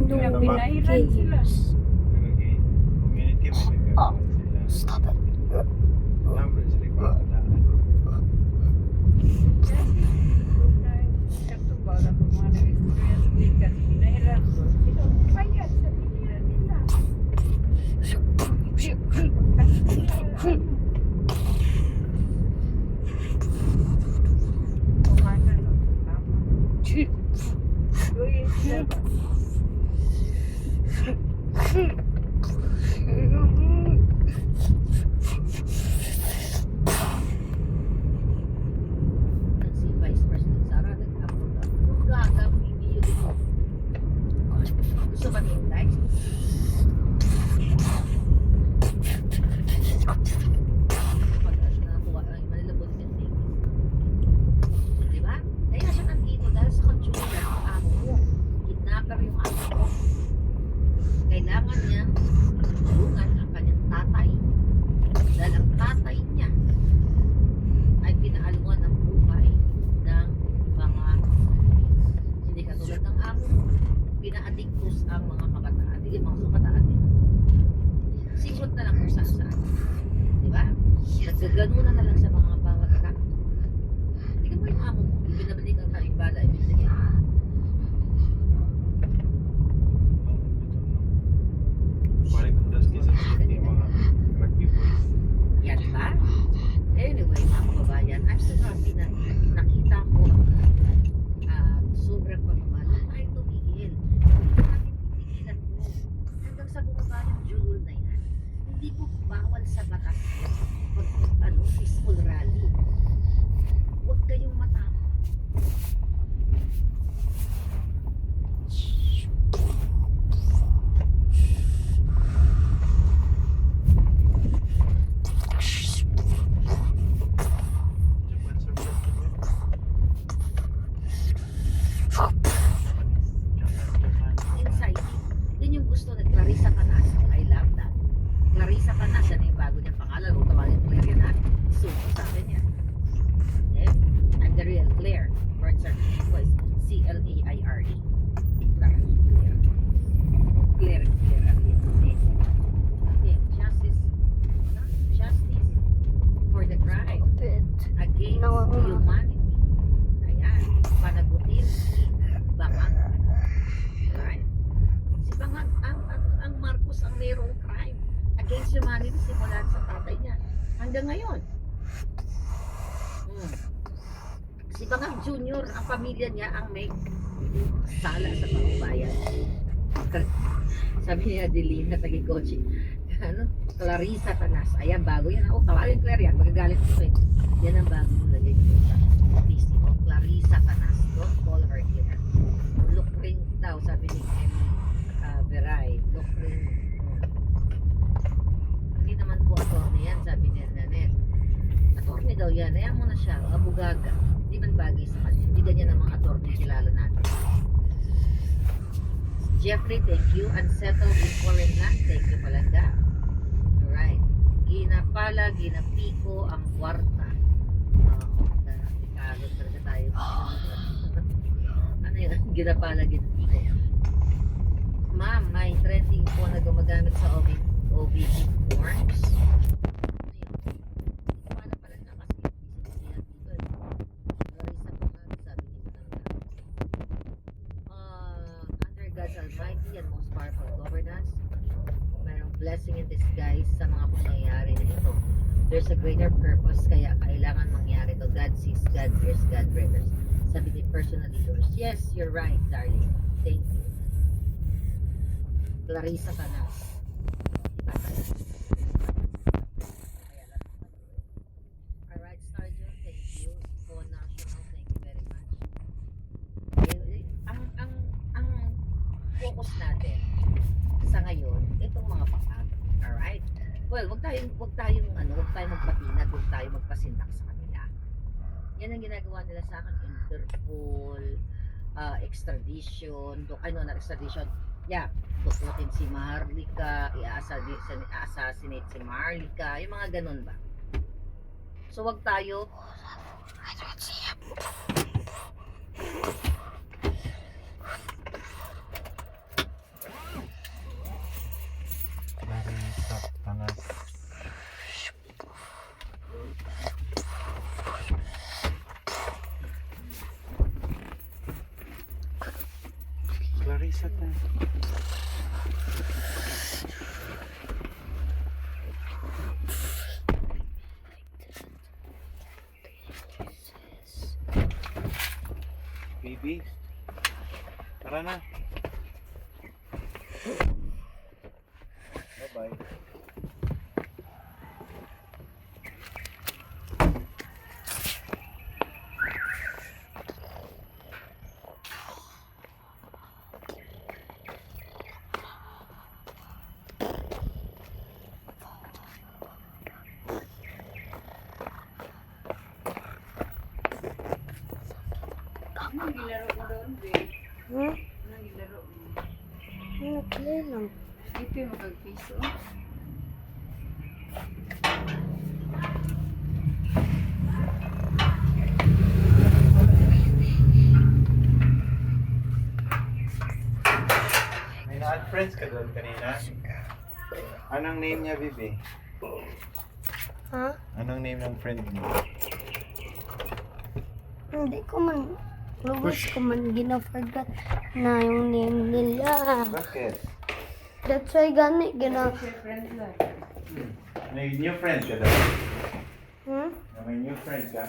No Pinairan sila. games. Community may nagkakaroon sila. Stop it. Number sila kabataan. Ito ba na kung mga nag-experience din kasi pinairan ko. Sino bayad sa pinira nila? Kumana lang. Tama. Uy, sila. Si Vice President Sara nag-upload ako. Kung gagawin video dito. Gusto ba hintay? Pag natuwa, ay manilabot din din. Diba? Kaya siya nandito dahil sa control ng amo mo. Kidnapper yung amo mo. Kailangan niya tulungan ang kanyang tatay. Dahil ang tatay niya ay pinaaluan ng buhay ng mga hindi katulad ng amo mo. Pina-addictus ang mga kabataan. Hindi mga kabataan din. Singot na lang kung saan. Diba? Naggaganunan na lang sa mga bawat kanto. Tingnan mo yung amo mo. Binabalik ang kaimbala. Ibinigay. Balik ng das kisa yung mga rugby boys. Yan ba? Anyway, mga kababayan, I'm so happy na nakita ko ang sobrang pagmamahal. Huwag tayo tumigil. Hindi natin titigilan mo. Hanggang sa bumaba yung jewel na yan. Hindi po bawal sa batas pag peaceful rally. Huwag kayong matapos. Japan surplus na ba? Japan. Anxiety. Yun yung gusto ni Clarissa Canas. I love that. Clarissa Canas, yan yung bago niyang pangalan. Huwag tawagin Claire yan, ha? So, sa akin yan. Okay? I'm the real Claire. Short search ko is C-L-A-I-R-E. Claire. Claire. Okay. Justice. Justice for the crime Bit. against No. humanity. Ayan. Panagutin si Bangag. Right? Si Bangag, ang Marcos ang mayroong crime against humanity simula sa tatay niya hanggang ngayon. Si Bangag Jr., ang pamilya niya ang may sala sa pambayan. Sabi niya, Delina, tagi-coaching. Ano? Clarissa Canas. Ayan, bago yan. Oh, tawagin Claire yan. Magagalit ko eh. Yan ang bago mo lagay ko sa PC. Oh, Clarissa Canas. Don't call her here. Look ring daw, sabi ni Emmy Veray. Look ring. Hindi naman po attorney yan, sabi ni Nanette. Attorney daw yan. Ayan mo na siya. Abugaga. Hindi man bagay sa kanya. Hindi ganyan ang mga attorney kilala natin. Jeffrey, thank you. Unsettled in foreign land. Thank you, Palanda. Alright. Ginapala, ginapiko ang kwarta. Ikagod talaga tayo. Ano yun? Ginapala, ginapiko. Ma'am, may trending po na gumagamit sa OBG forms. Ano yun? Ginapala pala na kasi hindi sila dito. Larissa po nga, sabi ni Palanda. Under God's almighty and most powerful governance, mayroong blessing in disguise sa mga pangyayari na ito. There's a greater purpose, kaya kailangan mangyari to. God sees, God hears, God renders. Sabi ni personally yours. Yes, you're right, darling. Thank you. Clarissa Canas. Alright, Sergeant, thank you. Po National, thank you very much. Ang focus natin sa ngayon, itong mga pakag. Alright? Well, wag tayong magpatinag, wag tayong magpasindak sa kanila. Yan ang ginagawa nila sa akin, Interpol, extradition, extradition. Yeah, tututin si Marlica, i-assassinate si Marlica, yung mga ganun ba. So wag tayo Bibi. Tara na. Bye-bye. Anong gilaro mo doon, babe? Hmm? Anong gilaro mo? Okay lang. Ipi mo kag-piso. May na-add friends ka doon kanina? Anong name niya, Bibi? Ha? Anong name ng friend mo? Hindi ko man, lubos ko man gina-forgot na yung name nila. Bakit? That's why gani gina... Share friend lang. May new friend ka daw? Hmm? May new friend ka?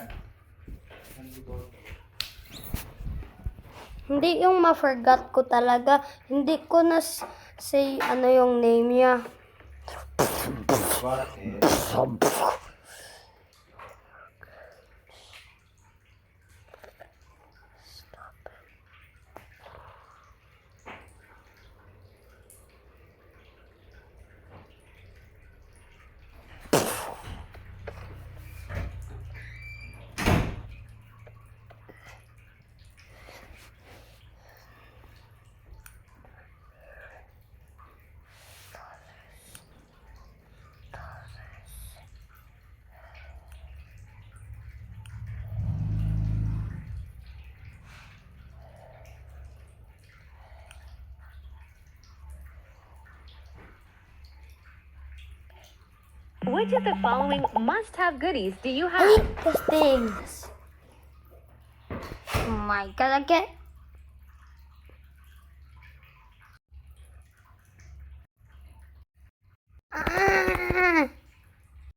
Hindi yung ma-forgot ko talaga. Hindi ko na say ano yung name niya. Bakit? Which of the following must-have goodies do you have? Ay, those things. Oh my God, again. Ah!